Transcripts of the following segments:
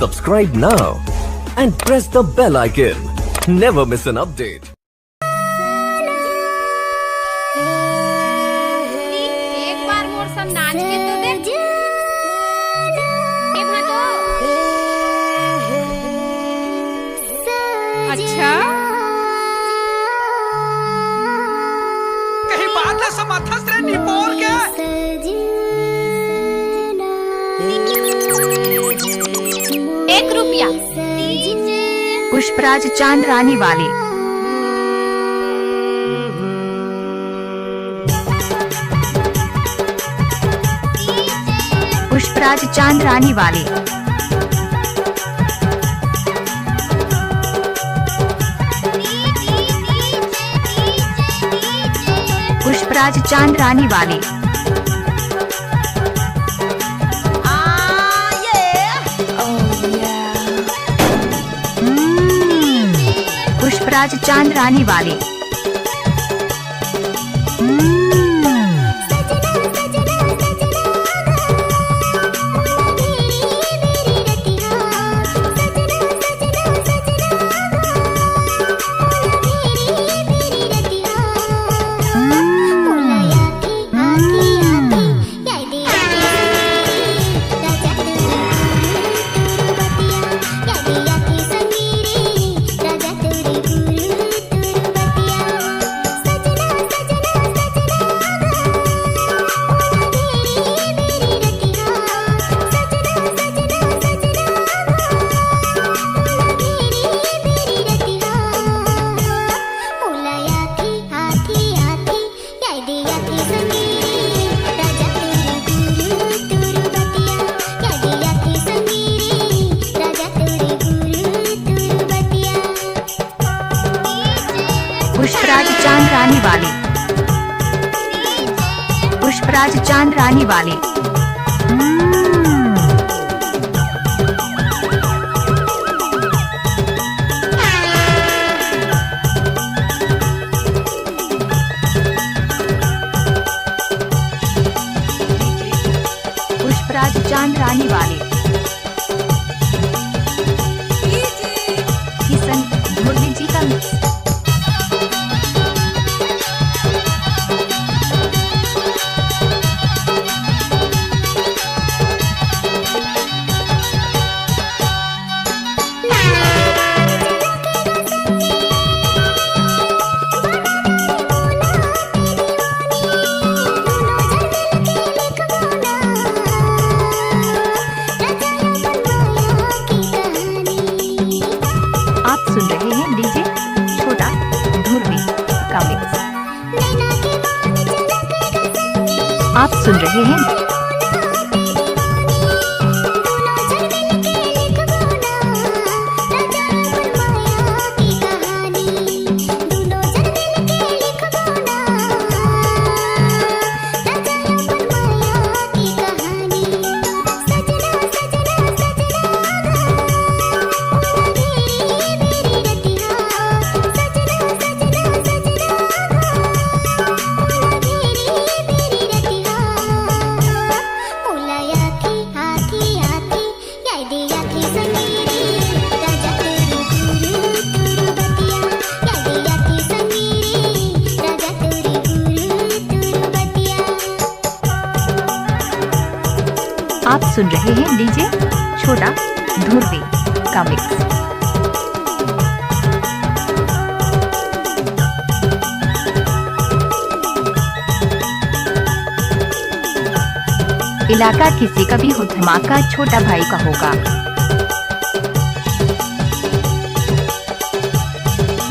Subscribe now and press the bell icon. Never miss an update. एक बार मोर सब नाच के तो देख ए भातो। अच्छा कहीं बात है समाथस रे निपोर के 1 रुपया। पुष्पराज चांद रानी वाले। पुष्पराज चांद रानी वाले। पुष्पराज चांद रानी वाले। पुष्पराज चांद रानी वाले। पुष्पराज चांद रानी वाले। पुष्पराज चांद रानी वाले। पुष्पराज चांद रानी वाले। किशन मुरली जी का मिक्स। आप सुन रहे हैं डीजे छोटा धुर्वी का मिक्स। आप सुन रहे हैं आप सुन रहे हैं डीजे छोटा धुर्वी का मिक्स। इलाका किसी का भी हो, धमाका छोटा भाई का होगा।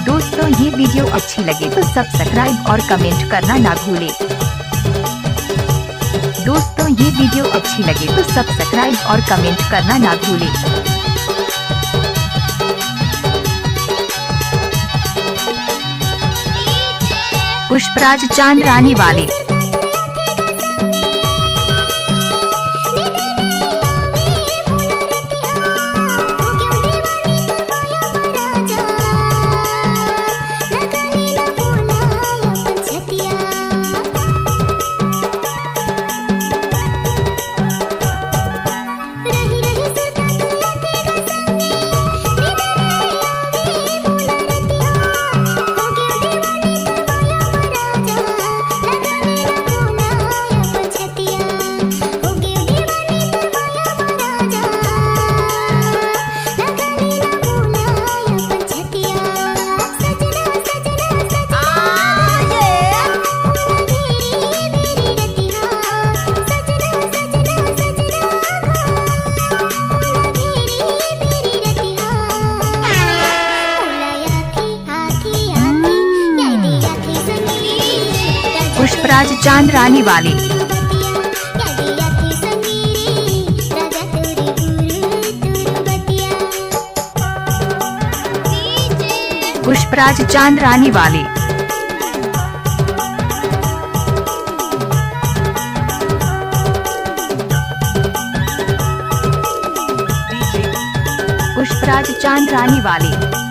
दोस्तों ये वीडियो अच्छी लगे तो सब्सक्राइब और कमेंट करना ना भूलें। दोस्तों ये वीडियो अच्छी लगे तो सब्सक्राइब और कमेंट करना ना भूलें। पुष्पराज चांद रानी वाले। पुष्पराज चांद रानी वाले। पुष्पराज चांद रानी वाले। पुष्पराज चांद रानी वाले।